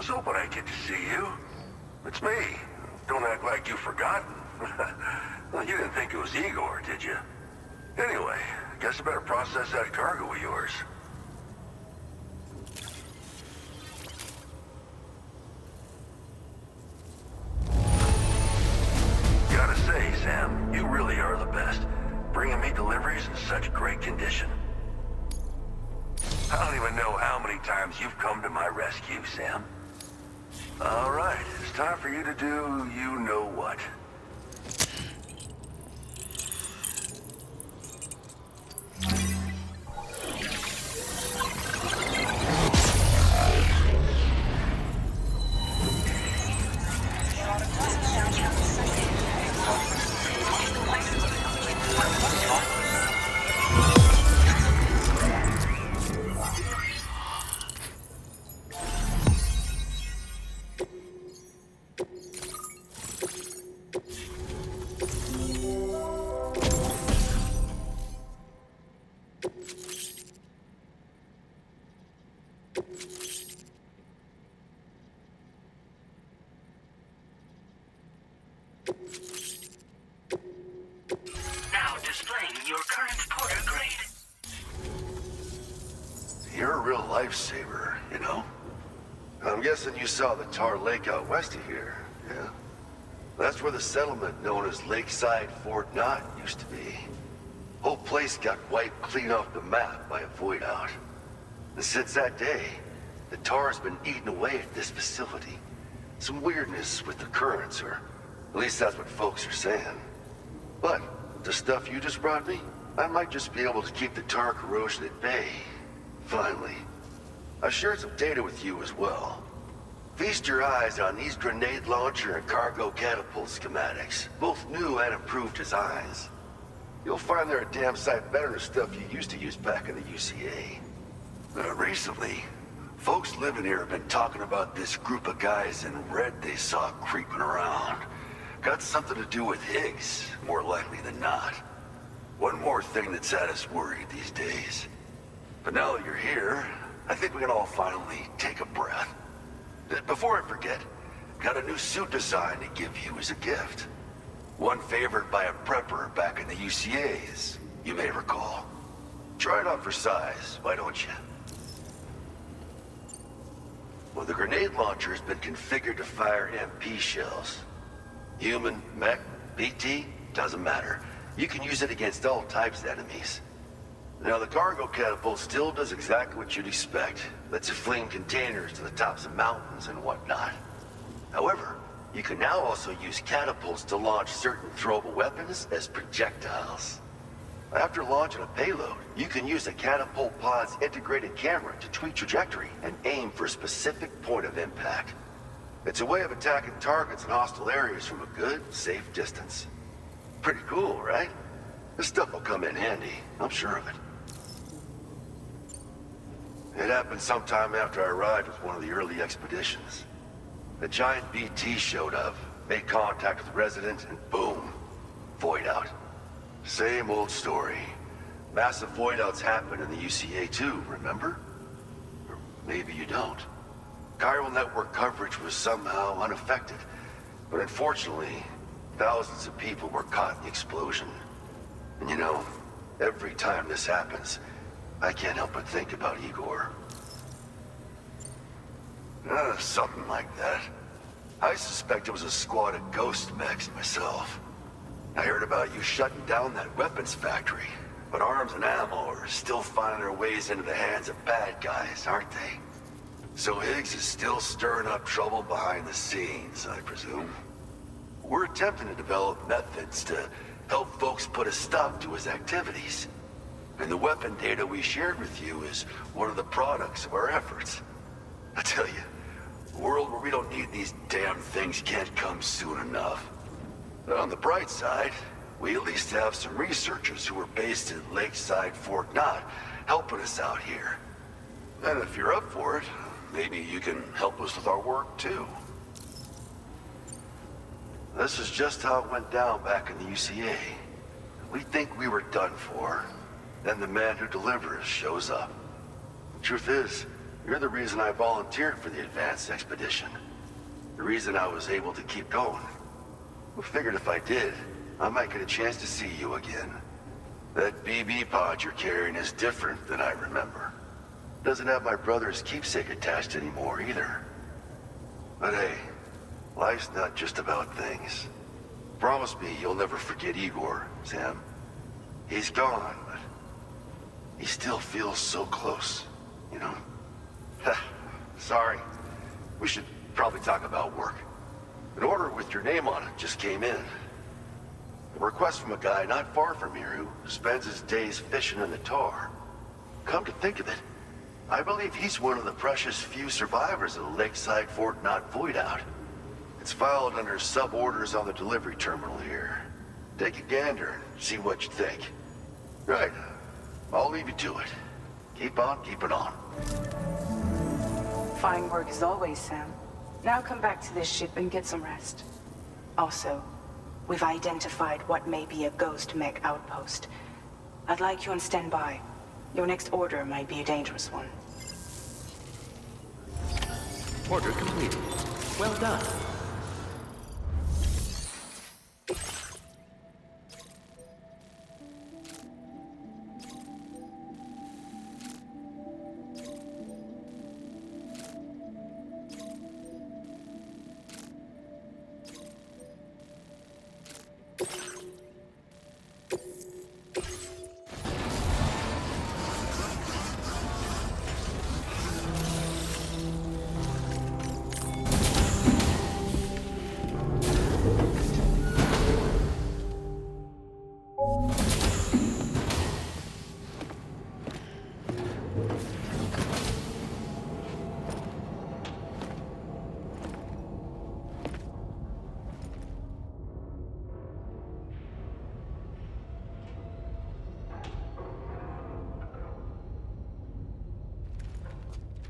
was hoping I'd get to see you. It's me. Don't act like you've forgotten. Well, you didn't think it was Igor, did you? Anyway, guess I better process that cargo of yours. Gotta say, Sam, you really are the best. Bringing me deliveries in such great condition. I don't even know how many times you've come to my rescue, Sam. All right, it's time for you to do you-know-what. Now displaying your current porter grade. You're a real lifesaver, you know? I'm guessing you saw the Tar Lake out west of here, yeah? That's where the settlement known as Lakeside Fort Knott used to be. Whole place got wiped clean off the map by a void out. And since that day, the tar's been eating away at this facility. Some weirdness with the currents, or at least that's what folks are saying. But the stuff you just brought me, I might just be able to keep the tar corrosion at bay. Finally. I've shared some data with you as well. Feast your eyes on these grenade launcher and cargo catapult schematics, both new and improved designs. You'll find they're a damn sight better than stuff you used to use back in the UCA. Recently, folks living here have been talking about this group of guys in red they saw creeping around. Got something to do with Higgs, more likely than not. One more thing that's had us worried these days. But now that you're here, I think we can all finally take a breath. Before I forget, got a new suit design to give you as a gift. One favored by a prepper back in the UCAs, you may recall. Try it on for size, why don't you? Well, the grenade launcher has been configured to fire MP shells. Human, mech, BT, doesn't matter. You can use it against all types of enemies. Now, the cargo catapult still does exactly what you'd expect. Lets you fling containers to the tops of mountains and whatnot. However, you can now also use catapults to launch certain throwable weapons as projectiles. After launching a payload, you can use a catapult pod's integrated camera to tweak trajectory and aim for a specific point of impact. It's a way of attacking targets in hostile areas from a good, safe distance. Pretty cool, right? This stuff will come in handy, I'm sure of it. It happened sometime after I arrived with one of the early expeditions. A giant BT showed up, made contact with the resident, and boom, void out. Same old story. Massive void outs happen in the UCA too, remember? Or maybe you don't. Chiral network coverage was somehow unaffected, but unfortunately, thousands of people were caught in the explosion. And you know, every time this happens, I can't help but think about Igor. Something like that. I suspect it was a squad of ghost mechs myself. I heard about you shutting down that weapons factory, but arms and ammo are still finding their ways into the hands of bad guys, aren't they? So Higgs is still stirring up trouble behind the scenes, I presume. We're attempting to develop methods to help folks put a stop to his activities. And the weapon data we shared with you is one of the products of our efforts. I tell you, a world where we don't need these damn things can't come soon enough. But on the bright side, we at least have some researchers who are based in Lakeside Fort Knott helping us out here. And if you're up for it, maybe you can help us with our work too. This is just how it went down back in the UCA. We think we were done for. Then the man who delivers shows up. Truth is, You're the reason I volunteered for the advanced expedition. The reason I was able to keep going. I figured if I did, I might get a chance to see you again. That BB pod you're carrying is different than I remember. Doesn't have my brother's keepsake attached anymore either. But hey, life's not just about things. Promise me you'll never forget Igor, Sam. He's gone, but he still feels so close, you know? Sorry. We should probably talk about work. An order with your name on it just came in. A request from a guy not far from here who spends his days fishing in the tar. Come to think of it, I believe he's one of the precious few survivors of the Lakeside Fort Knot void out. It's filed under sub-orders on the delivery terminal here. Take a gander and see what you think. Right. I'll leave you to it. Keep on keeping on. Fine work as always, Sam. Now come back to this ship and get some rest. Also, we've identified what may be a ghost mech outpost. I'd like you on standby. Your next order might be a dangerous one. Order completed. Well done.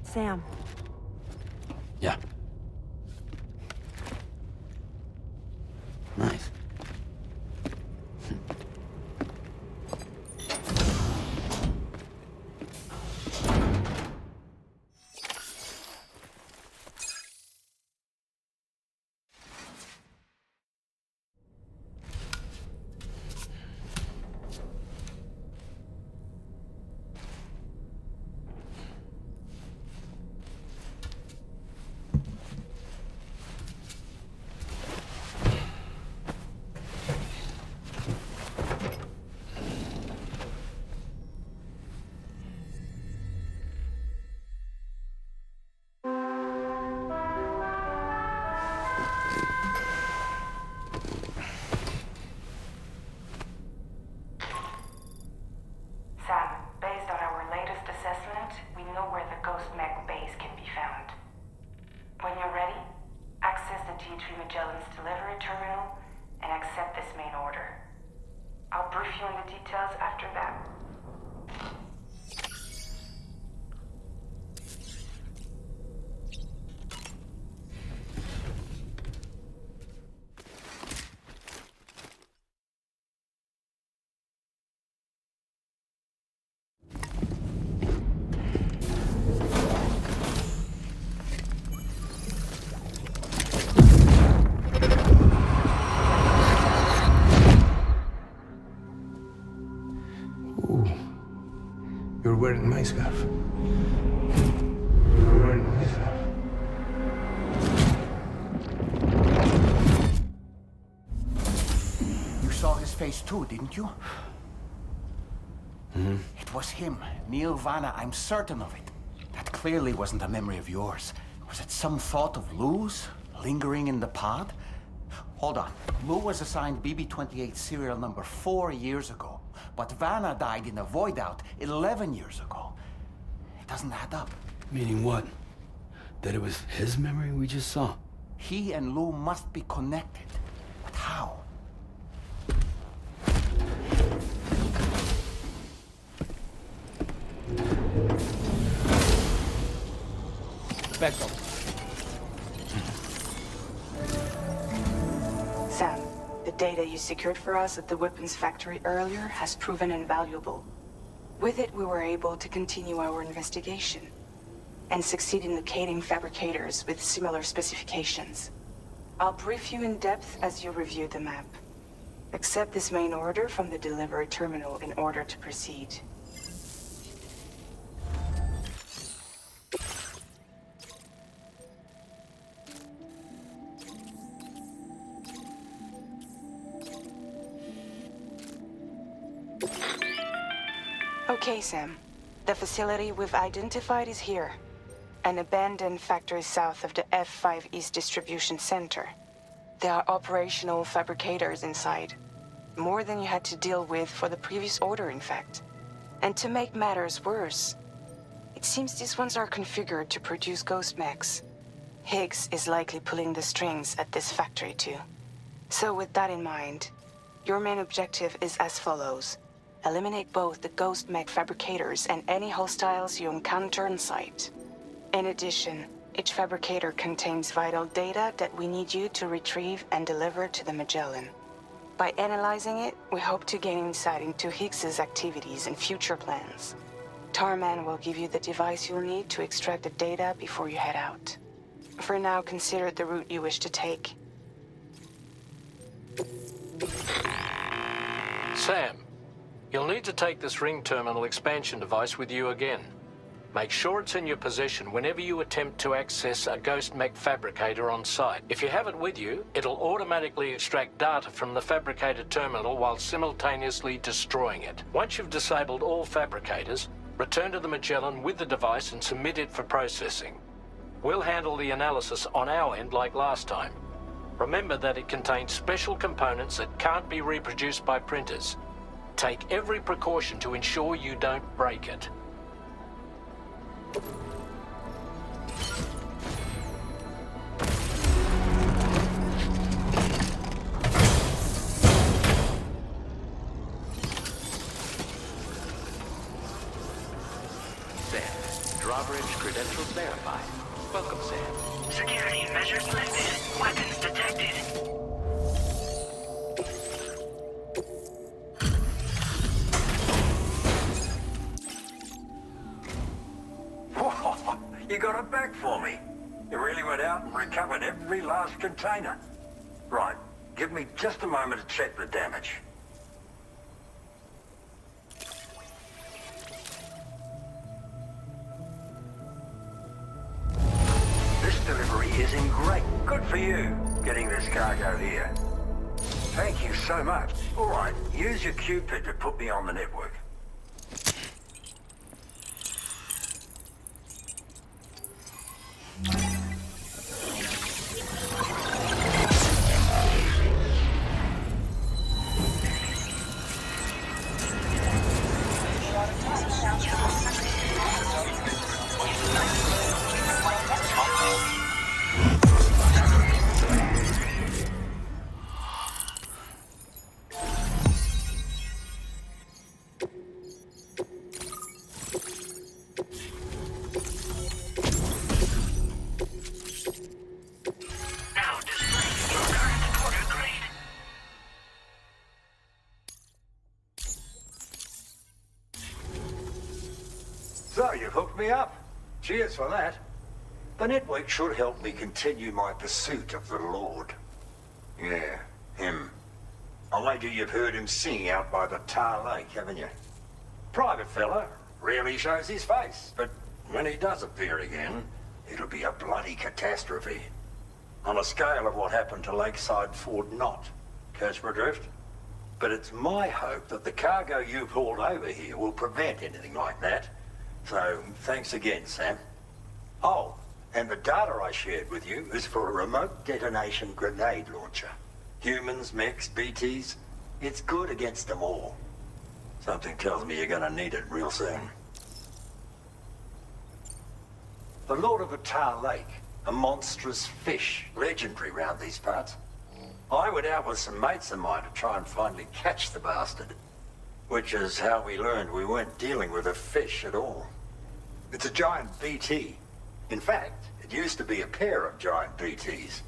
Sam. Yeah. Nice. Sam, based on our latest assessment, we know where the Ghost Mech base can be found. When you're ready, access the Hdr Magellan's delivery terminal and accept this main order. I'll brief you on the details after that. You're wearing my scarf. You're wearing my scarf. You saw his face too, didn't you? Mm-hmm. It was him, Neil Vanna, I'm certain of it. That clearly wasn't a memory of yours. Was it some thought of Lou's, lingering in the pod? Hold on. Lou was assigned BB-28 serial number 4 years ago. But Vanna died in a void out 11 years ago. It doesn't add up. Meaning what? That it was his memory we just saw? He and Lou must be connected. But how? Back up. Sam, the data you secured for us at the weapons factory earlier has proven invaluable. With it, we were able to continue our investigation. and succeed in locating fabricators with similar specifications. I'll brief you in depth as you review the map. Accept this main order from the delivery terminal in order to proceed. Okay, Sam. The facility we've identified is here. An abandoned factory south of the F5 East Distribution Center. There are operational fabricators inside. More than you had to deal with for the previous order, in fact. And to make matters worse, it seems these ones are configured to produce ghost mechs. Higgs is likely pulling the strings at this factory too. So with that in mind, your main objective is as follows. Eliminate both the ghost mech fabricators and any hostiles you encounter on site. In addition, each fabricator contains vital data that we need you to retrieve and deliver to the Magellan. By analyzing it, we hope to gain insight into Higgs's activities and future plans. Tarman will give you the device you'll need to extract the data before you head out. For now, consider the route you wish to take. Sam, you'll need to take this ring terminal expansion device with you again. Make sure it's in your possession whenever you attempt to access a ghost mech fabricator on site. If you have it with you, it'll automatically extract data from the fabricator terminal while simultaneously destroying it. Once you've disabled all fabricators, return to the Magellan with the device and submit it for processing. We'll handle the analysis on our end like last time. Remember that it contains special components that can't be reproduced by printers. Take every precaution to ensure you don't break it. Sam, drawbridge credentials verified. Welcome, Sam. Security measures lifted. Weapons detected. You got it back for me. You really went out and recovered every last container. Right, give me just a moment to check the damage. This delivery is in great. Good for you, getting this cargo here. Thank you so much. All right, use your Cupid to put me on the network. So, you've hooked me up. Cheers for that. The network should help me continue my pursuit of the Lord. Yeah, him. I wager you've heard him sing out by the Tar Lake, haven't you? Private fella, rarely shows his face, but when he does appear again, it'll be a bloody catastrophe. On a scale of what happened to Lakeside Fort Knott. Catch my drift? But it's my hope that the cargo you've hauled over here will prevent anything like that. So, thanks again, Sam. Oh, and the data I shared with you is for a remote detonation grenade launcher. Humans, mechs, BTs, it's good against them all. Something tells me you're gonna need it real soon. The Lord of the Tar Lake, a monstrous fish, legendary round these parts. I went out with some mates of mine to try and finally catch the bastard. Which is how we learned we weren't dealing with a fish at all. It's a giant BT. In fact, it used to be a pair of giant BTs.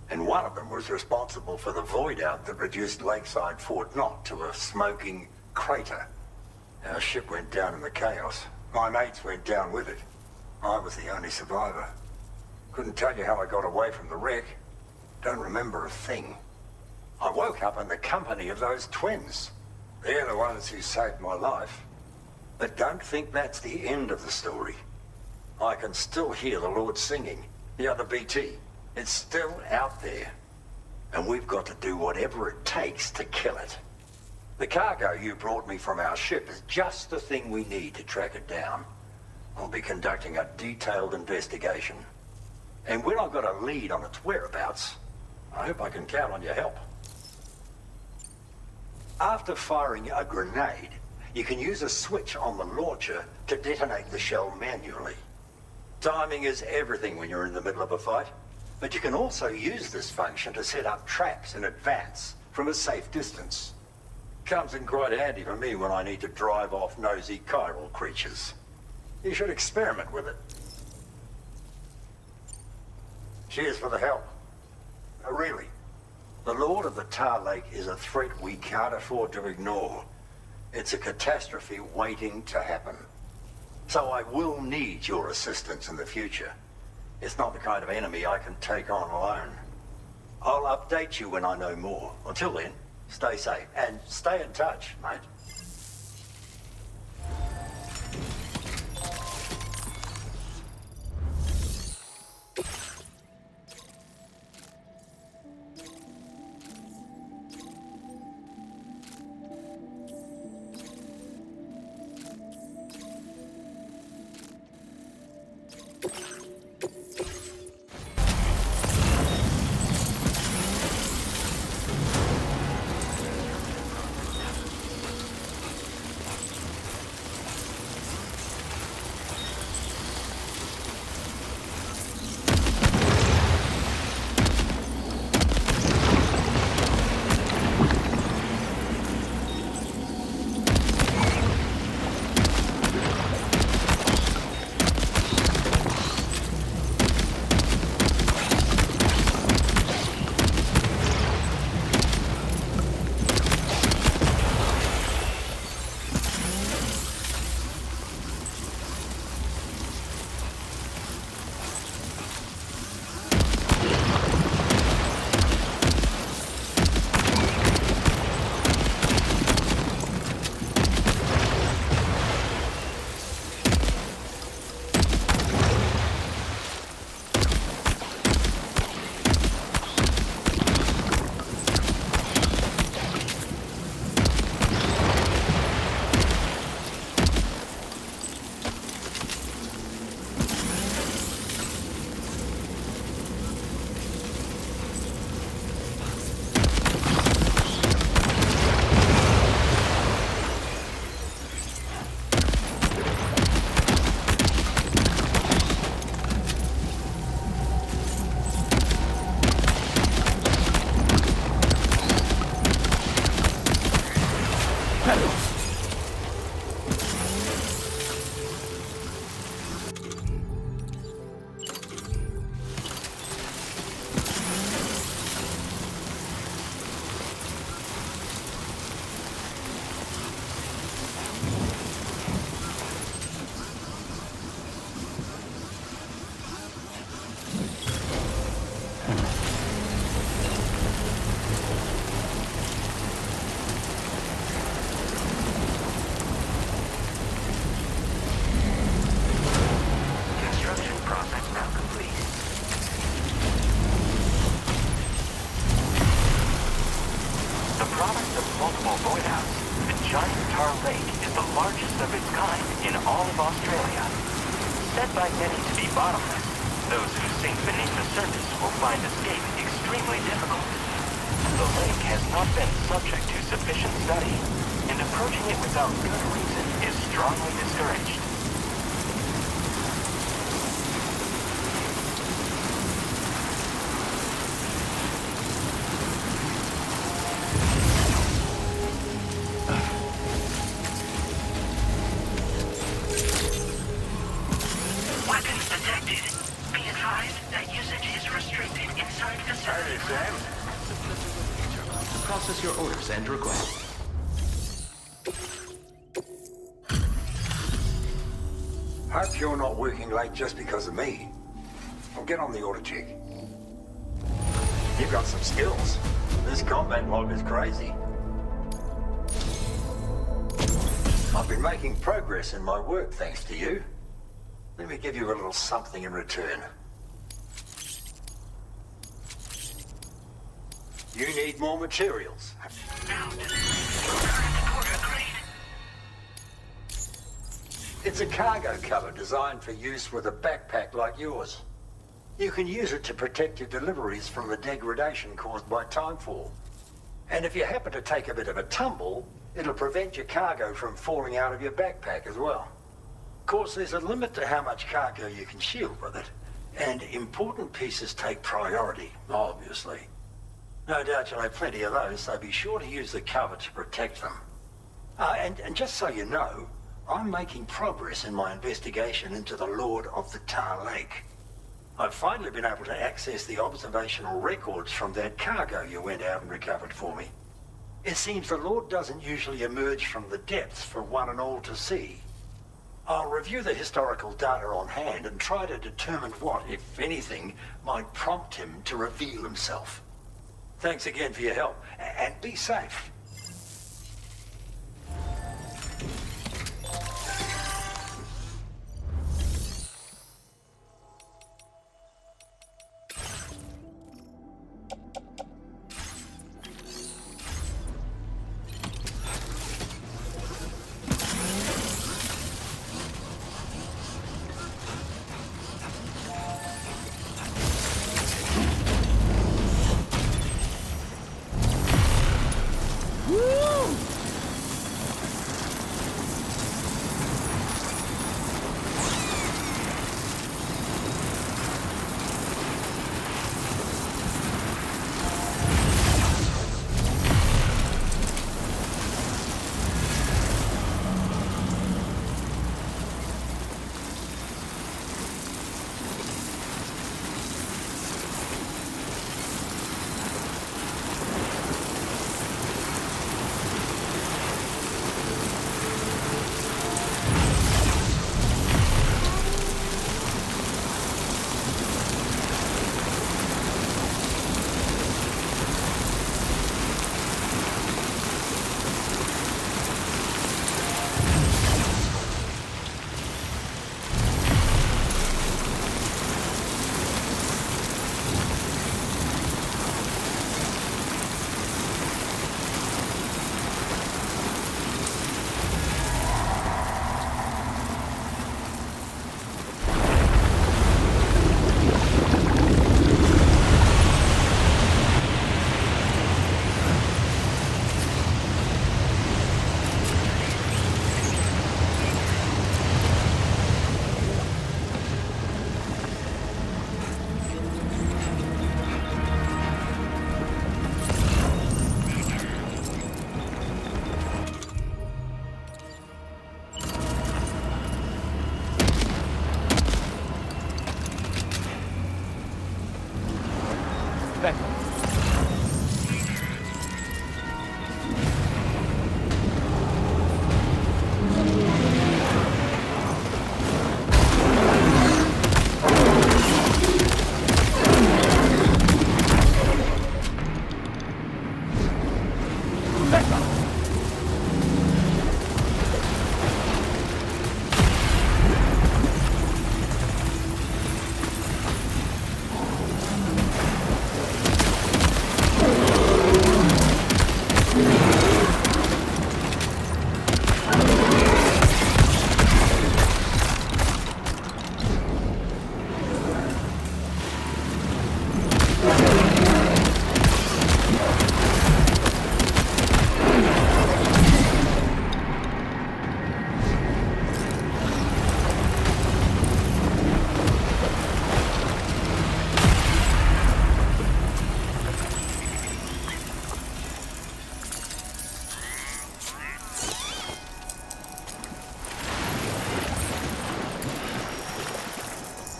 And one of them was responsible for the void out that reduced Lakeside Fort Knott to a smoking crater. Our ship went down in the chaos. My mates went down with it. I was the only survivor. Couldn't tell you how I got away from the wreck. Don't remember a thing. I woke up in the company of those twins. They're the ones who saved my life. But don't think that's the end of the story. I can still hear the Lord singing, the other BT. It's still out there. And we've got to do whatever it takes to kill it. The cargo you brought me from our ship is just the thing we need to track it down. I'll be conducting a detailed investigation. And when I've got a lead on its whereabouts, I hope I can count on your help. After firing a grenade, you can use a switch on the launcher to detonate the shell manually. Timing is everything when you're in the middle of a fight, but you can also use this function to set up traps in advance from a safe distance. Comes in quite handy for me when I need to drive off nosy chiral creatures. You should experiment with it. Cheers for the help. Really, the Lord of the Tar Lake is a threat we can't afford to ignore. It's a catastrophe waiting to happen. So I will need your assistance in the future. It's not the kind of enemy I can take on alone. I'll update you when I know more. Until then, stay safe and stay in touch, mate. Process your orders and requests. Hope you're not working late just because of me. I'll get on the order check. You've got some skills. This combat log is crazy. I've been making progress in my work thanks to you. Let me give you a little something in return. You need more materials. It's a cargo cover designed for use with a backpack like yours. You can use it to protect your deliveries from the degradation caused by timefall. And if you happen to take a bit of a tumble, it'll prevent your cargo from falling out of your backpack as well. Of course, there's a limit to how much cargo you can shield with it. And important pieces take priority, obviously. No doubt you'll have plenty of those, so be sure to use the cover to protect them. And just so you know, I'm making progress in my investigation into the Lord of the Tar Lake. I've finally been able to access the observational records from that cargo you went out and recovered for me. It seems the Lord doesn't usually emerge from the depths for one and all to see. I'll review the historical data on hand and try to determine what, if anything, might prompt him to reveal himself. Thanks again for your help, and be safe.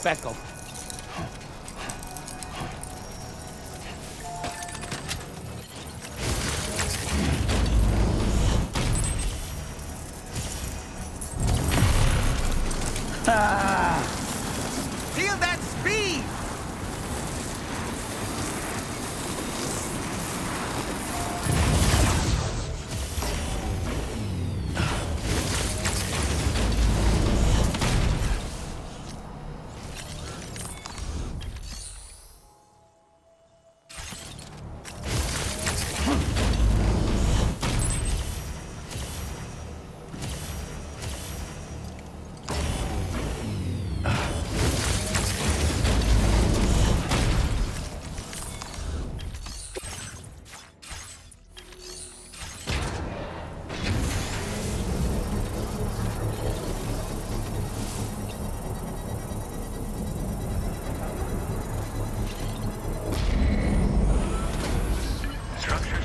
Back up. Feel that speed!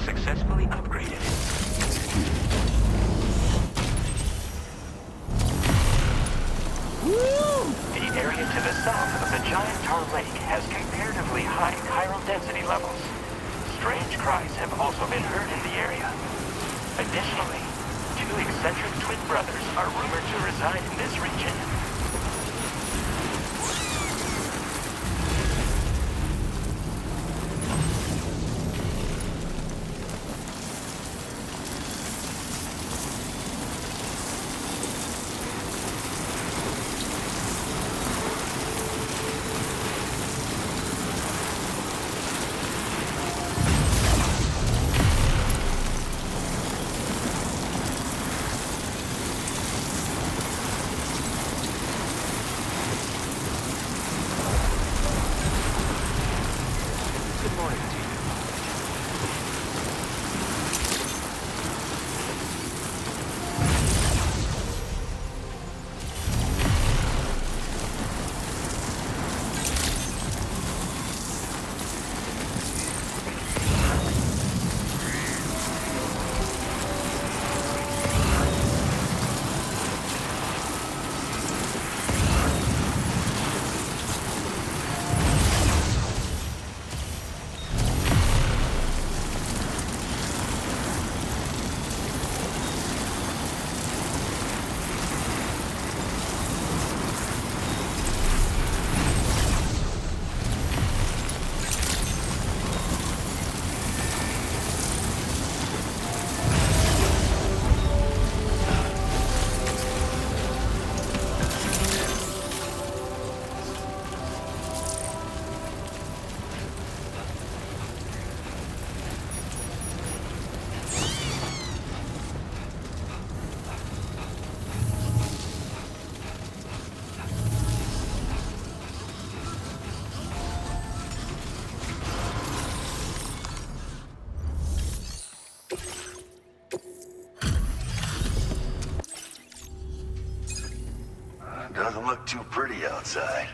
Successfully upgraded. The area to the south of the giant tar lake has comparatively high chiral density levels. Strange cries have also been heard in the area. Additionally, 2 eccentric twin brothers are rumored to reside in this region. Doesn't look too pretty outside.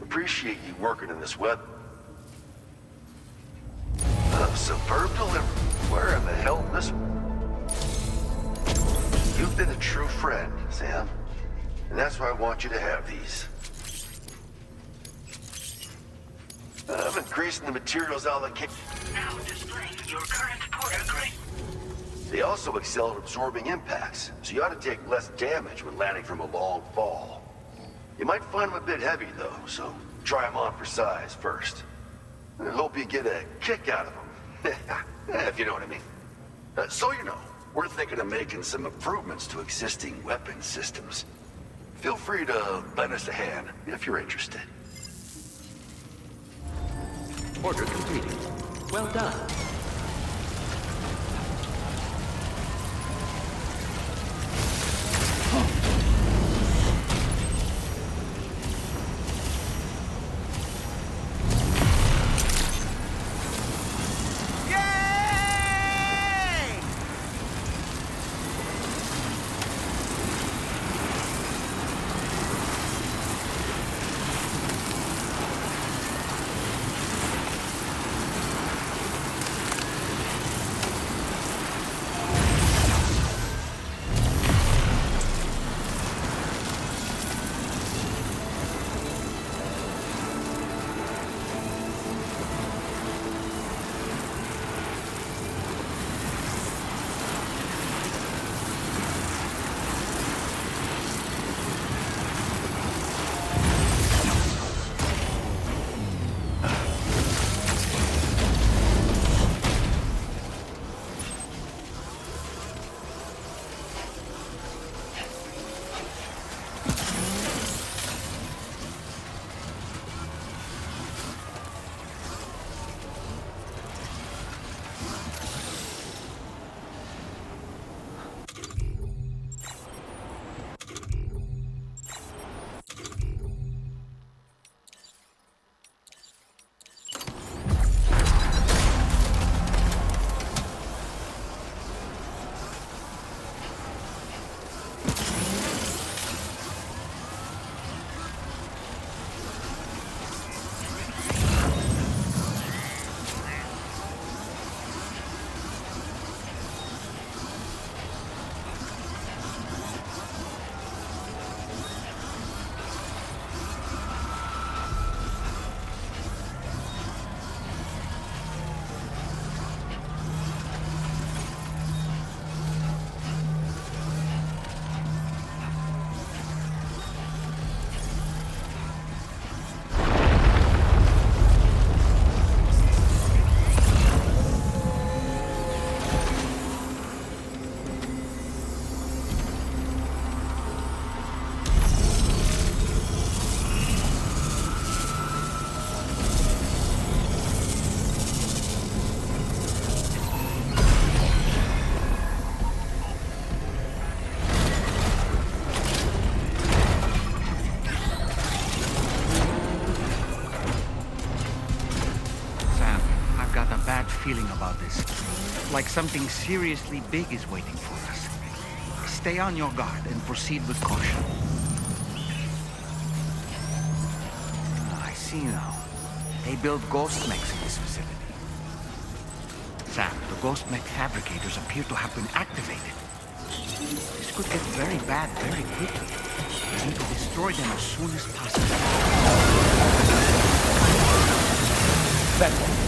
Appreciate you working in this weather. Superb delivery. Where in the hell this? You've been a true friend, Sam. And that's why I want you to have these. I'm increasing the materials allocation. Now displaying your current port grade. They also excel at absorbing impacts, so you ought to take less damage when landing from a long fall. You might find them a bit heavy, though, so try them on for size first. I hope you get a kick out of them, if you know what I mean. So you know, we're thinking of making some improvements to existing weapon systems. Feel free to lend us a hand if you're interested. Order completed. Well done. like something seriously big is waiting for us. Stay on your guard and proceed with caution. I see now. They build ghost mechs in this facility. Sam, the ghost mech fabricators appear to have been activated. This could get very bad very quickly. We need to destroy them as soon as possible. That one.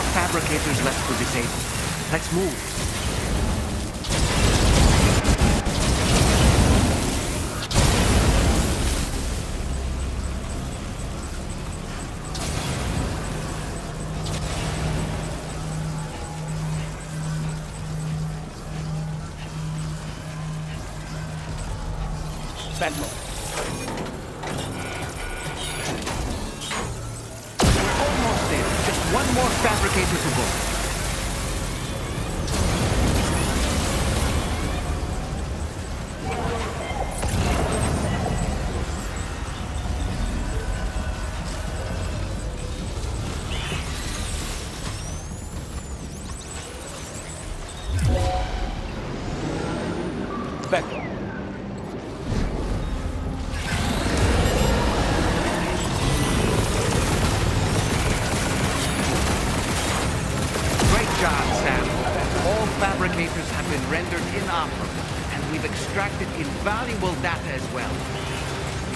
Fabricators left to disable. Let's move. Venmo. We're almost there. Just one more fabricator to go.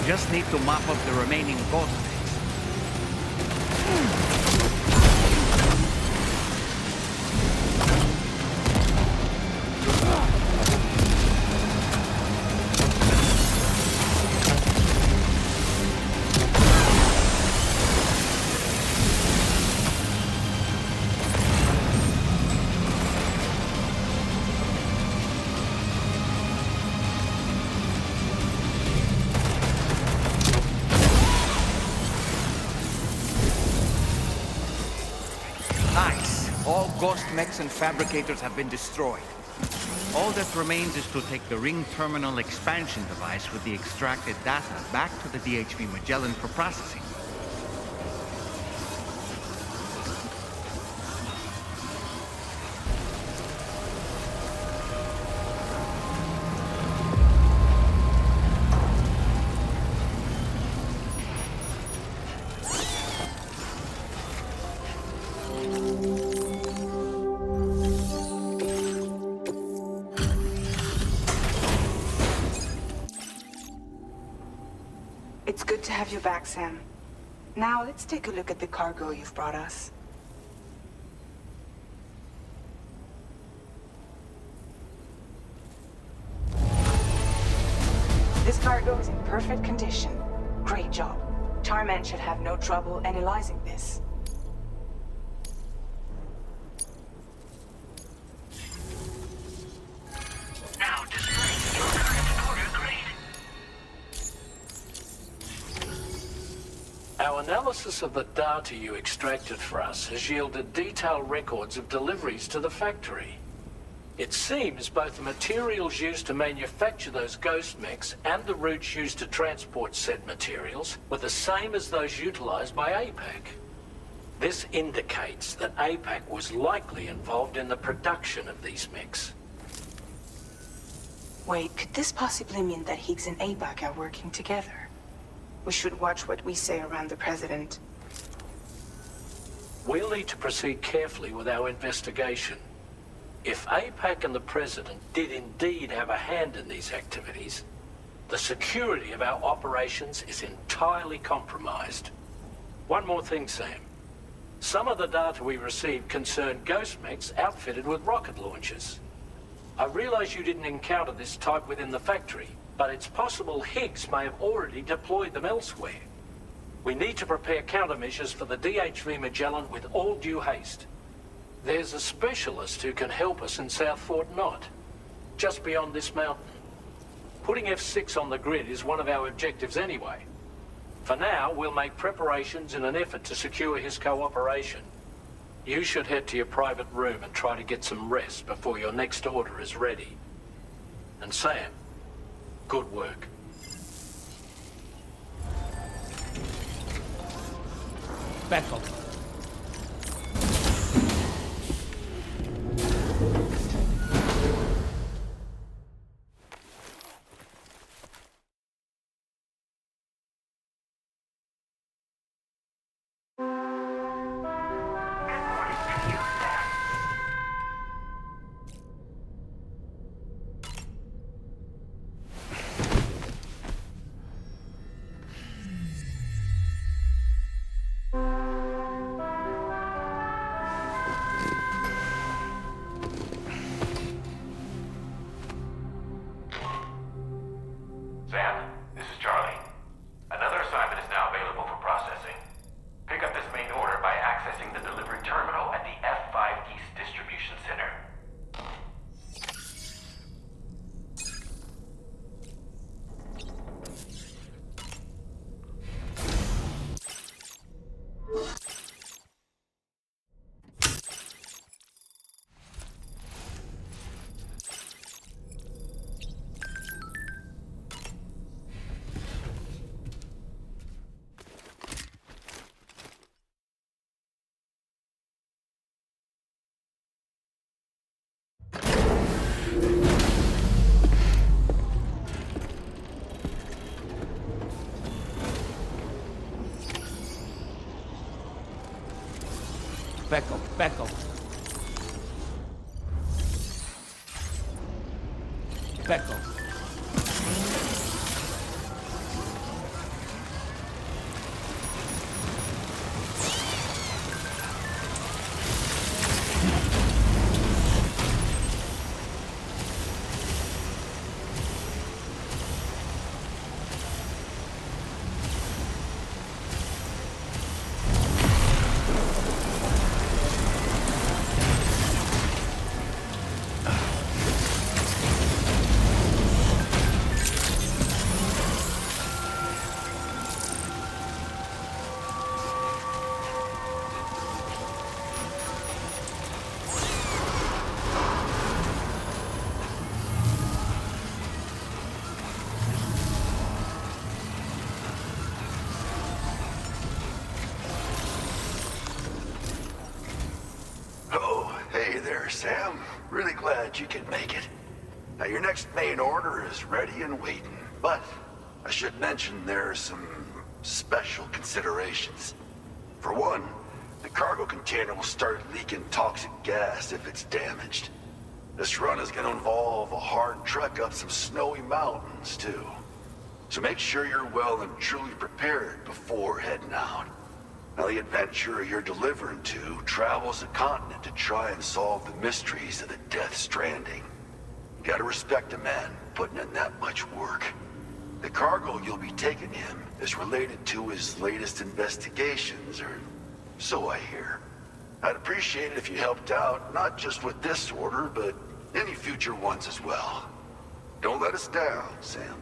Just need to mop up the remaining ghost mechs. Ghost mechs and fabricators have been destroyed. All that remains is to take the ring terminal expansion device with the extracted data back to the DHV Magellan for processing. It's good to have you back, Sam. Now, let's take a look at the cargo you've brought us. This cargo is in perfect condition. Great job. Tarman should have no trouble analyzing this. Now displaying your current porter grade. Our analysis of the data you extracted for us has yielded detailed records of deliveries to the factory. It seems both the materials used to manufacture those ghost mechs and the routes used to transport said materials were the same as those utilized by APAC. This indicates that APAC was likely involved in the production of these mechs. Wait, could this possibly mean that Higgs and ABAC are working together? We should watch what we say around the President. We'll need to proceed carefully with our investigation. If APAC and the President did indeed have a hand in these activities, the security of our operations is entirely compromised. One more thing, Sam. Some of the data we received concerned ghost mechs outfitted with rocket launchers. I realize you didn't encounter this type within the factory, but it's possible Higgs may have already deployed them elsewhere. We need to prepare countermeasures for the DHV Magellan with all due haste. There's a specialist who can help us in South Fort Knott, just beyond this mountain. Putting F6 on the grid is one of our objectives anyway. For now, we'll make preparations in an effort to secure his cooperation. You should head to your private room and try to get some rest before your next order is ready. And Sam, good work. Back up. Sam, this is Charlie. Another assignment is now available for processing. Pick up this main order by accessing the delivery terminal at the F5 East Distribution Center. Back up, back up. Back up. Sam. Really glad you could make it. Now, your next main order is ready and waiting, but I should mention there are some special considerations. For one, the cargo container will start leaking toxic gas if it's damaged. This run is going to involve a hard trek up some snowy mountains, too. So make sure you're well and truly prepared before heading out. Now, the adventurer you're delivering to travels the continent to try and solve the mysteries of the Death Stranding. You gotta respect a man putting in that much work. The cargo you'll be taking him is related to his latest investigations, or so I hear. I'd appreciate it if you helped out, not just with this order, but any future ones as well. Don't let us down, Sam.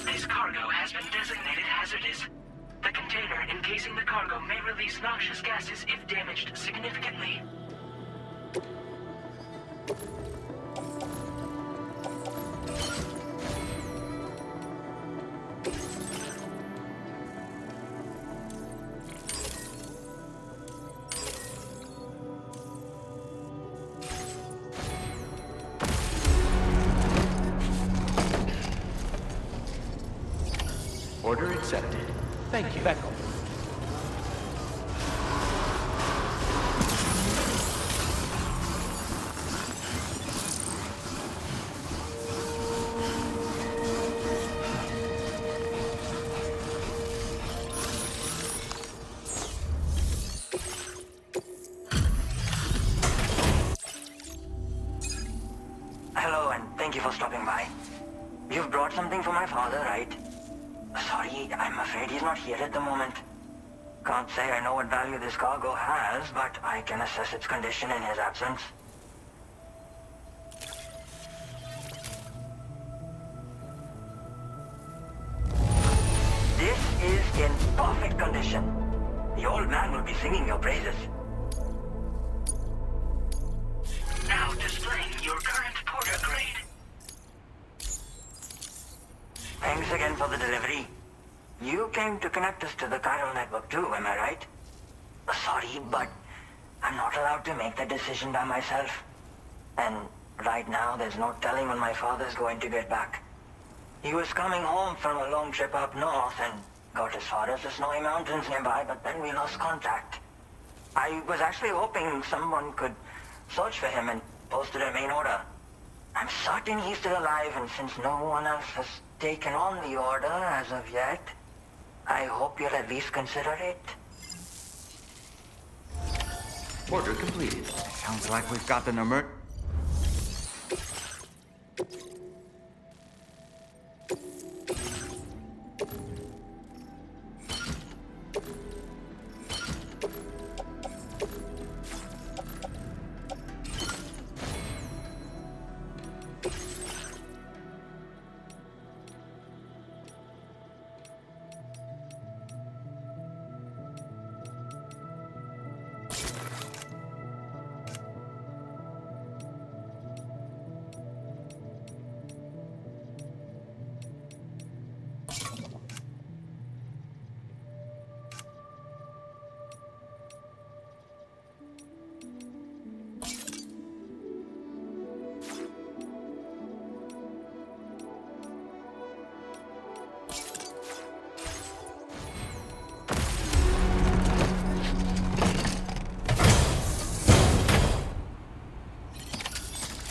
This cargo has been designated hazardous. The container encasing the cargo may release noxious gases if damaged significantly. Order accepted. Thank you. Back home. Hello, and thank you for stopping by. You've brought something for my father, right? Sorry, I'm afraid he's not here at the moment. Can't say I know what value this cargo has, but I can assess its condition in his absence. This is in perfect condition. The old man will be singing your praises. Now displaying your current porter grade. Thanks again for the delivery. You came to connect us to the chiral network too, am I right? Sorry, but I'm not allowed to make that decision by myself. And right now, there's no telling when my father's going to get back. He was coming home from a long trip up north and got as far as the snowy mountains nearby, but then we lost contact. I was actually hoping someone could search for him and post it at main order. I'm certain he's still alive, and since no one else has taken on the order as of yet, I hope you'll at least consider it. Order completed. Sounds like we've got an alert.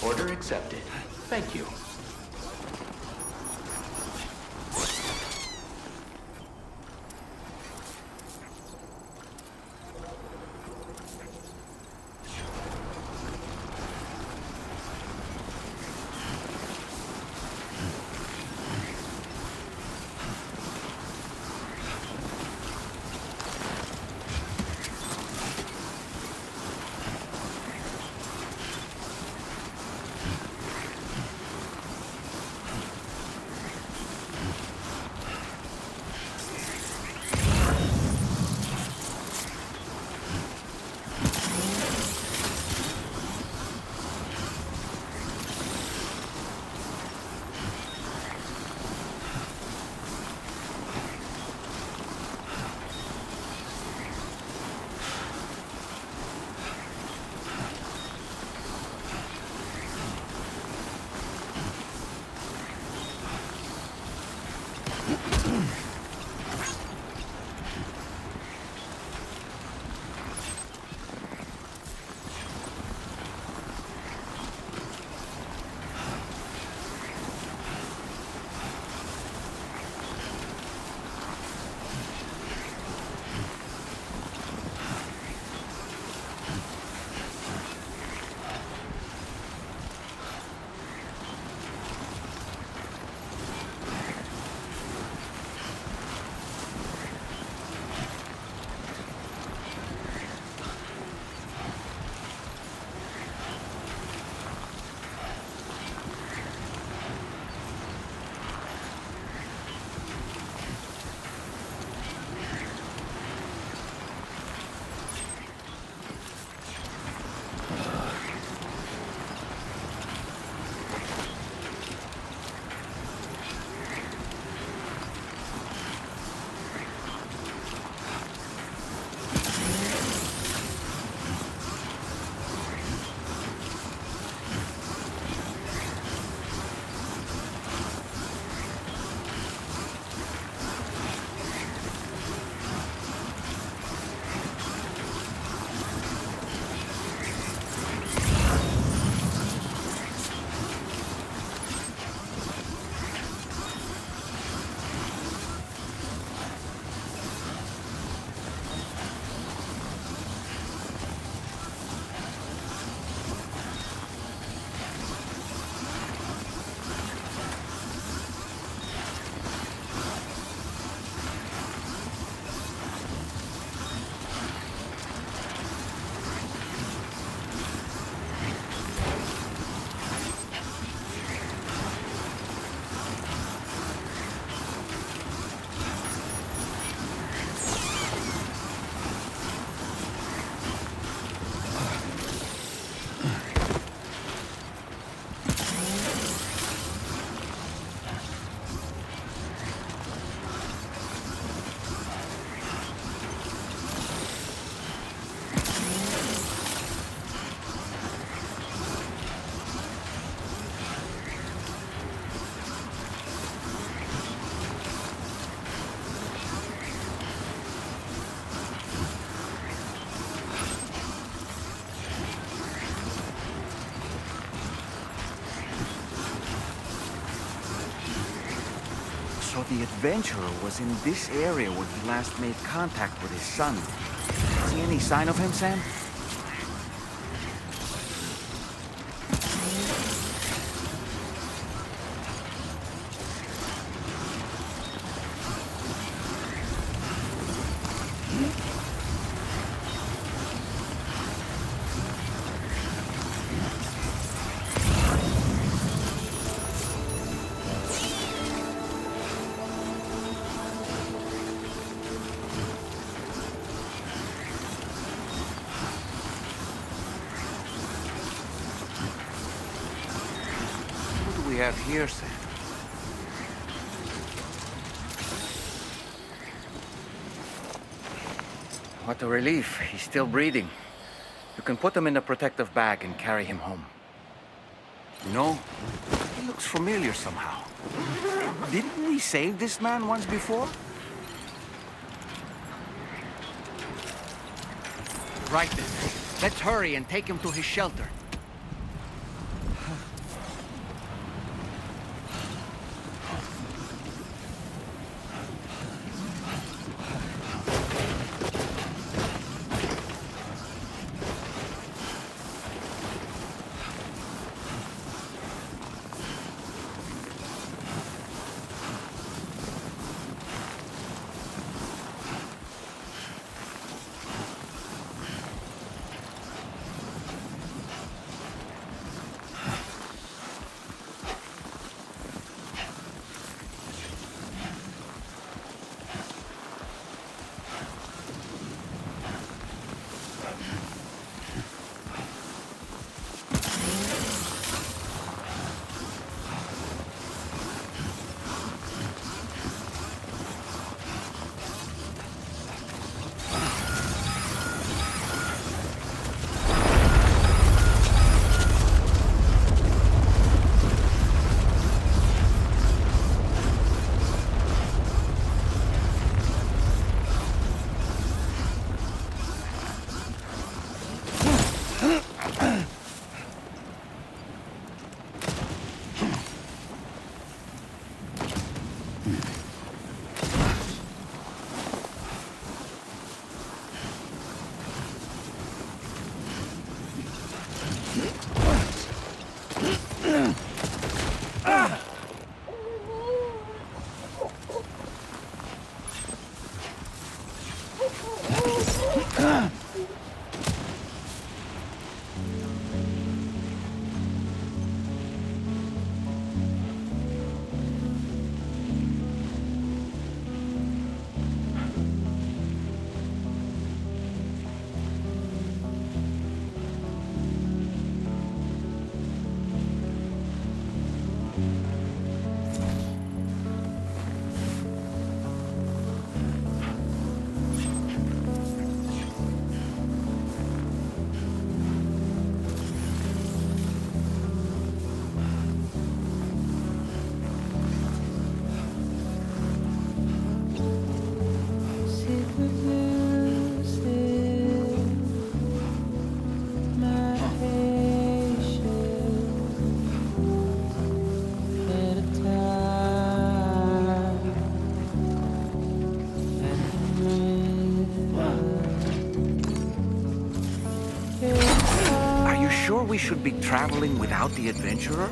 Order accepted. Thank you. the adventurer was in this area when he last made contact with his son. See any sign of him, Sam? We have here, Sam. What a relief. He's still breathing. You can put him in a protective bag and carry him home. You know, he looks familiar somehow. Didn't we save this man once before? Right then. Let's hurry and take him to his shelter. We should be traveling without the adventurer?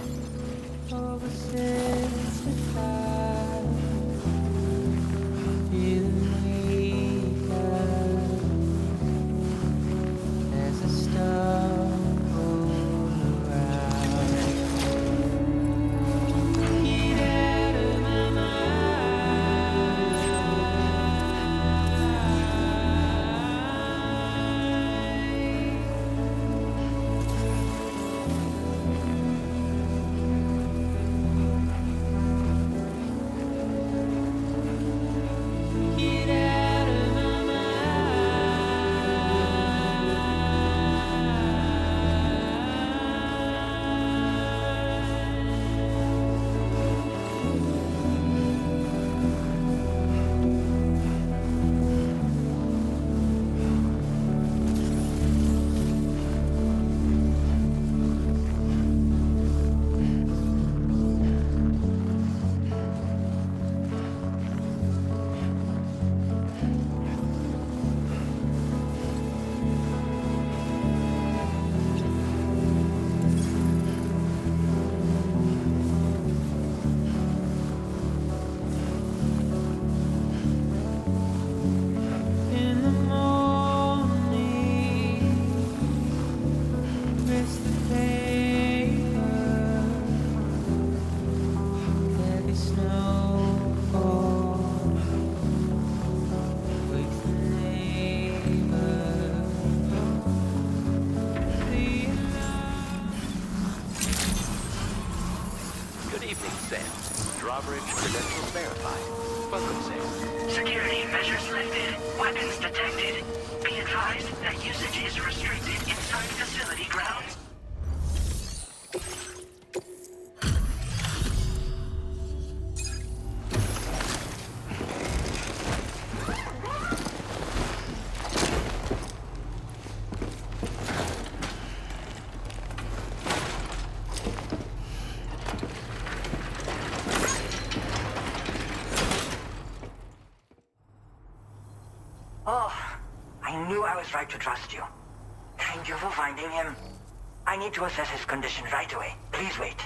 coverage, credentials verified. Welcome, Sam. Security measures lifted. Weapons detected. Be advised that usage is restricted inside facility grounds. Right to trust you. Thank you for finding him. I need to assess his condition right away. Please wait.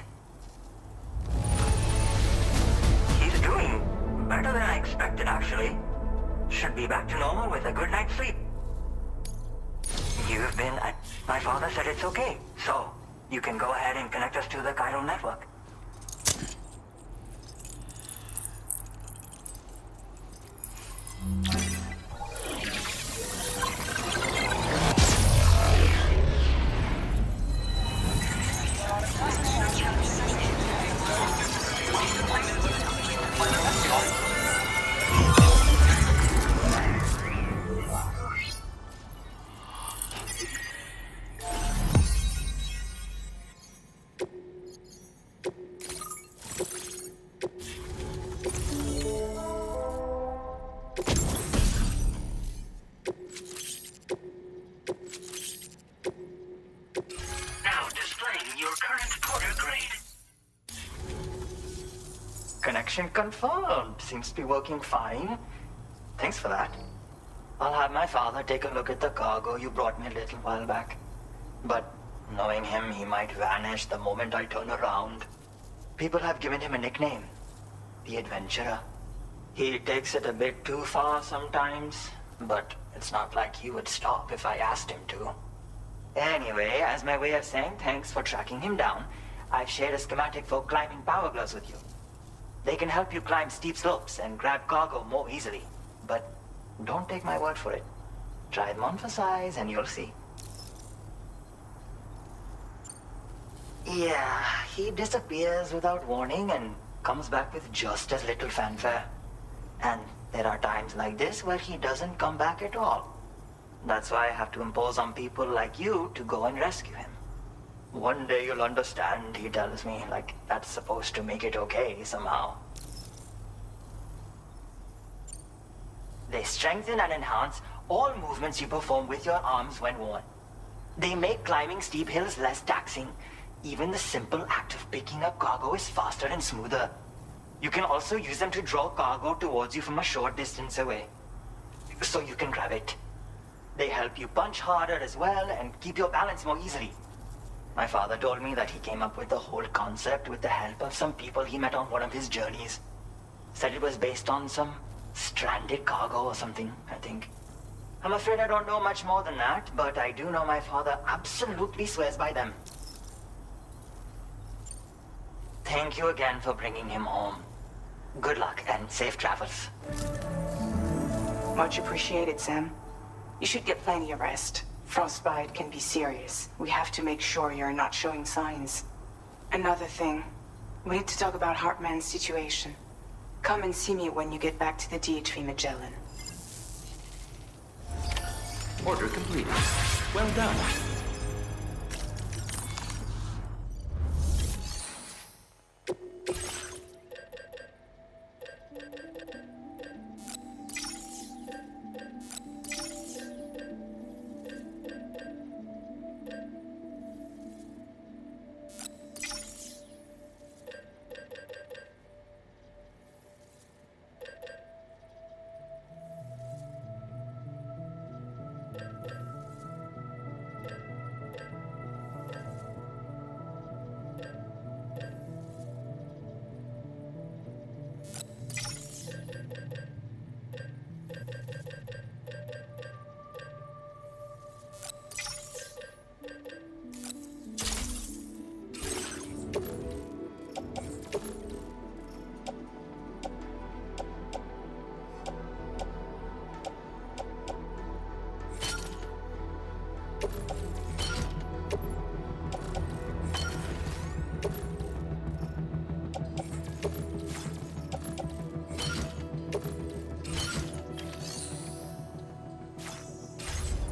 He's doing better than I expected, actually. Should be back to normal with a good night's sleep. You've been at... My father said it's okay, so you can go ahead and connect us to the chiral network. Connection confirmed. Seems to be working fine. Thanks for that. I'll have my father take a look at the cargo you brought me a little while back. But knowing him, he might vanish the moment I turn around. People have given him a nickname. The Adventurer. He takes it a bit too far sometimes, but it's not like he would stop if I asked him to. Anyway, as my way of saying thanks for tracking him down, I've shared a schematic for climbing power gloves with you. They can help you climb steep slopes and grab cargo more easily. But don't take my word for it. Try them on for size and you'll see. Yeah, he disappears without warning and comes back with just as little fanfare. And there are times like this where he doesn't come back at all. That's why I have to impose on people like you to go and rescue him. One day you'll understand, he tells me, like that's supposed to make it okay somehow. They strengthen and enhance all movements you perform with your arms when worn. They make climbing steep hills less taxing. Even the simple act of picking up cargo is faster and smoother. You can also use them to draw cargo towards you from a short distance away, so you can grab it. They help you punch harder as well and keep your balance more easily. My father told me that he came up with the whole concept with the help of some people he met on one of his journeys. Said it was based on some stranded cargo or something, I think. I'm afraid I don't know much more than that, but I do know my father absolutely swears by them. Thank you again for bringing him home. Good luck and safe travels. Much appreciated, Sam. You should get plenty of rest. Frostbite can be serious. We have to make sure you're not showing signs. Another thing, we need to talk about Hartman's situation. Come and see me when you get back to the Hdr Magellan. Order completed. Well done.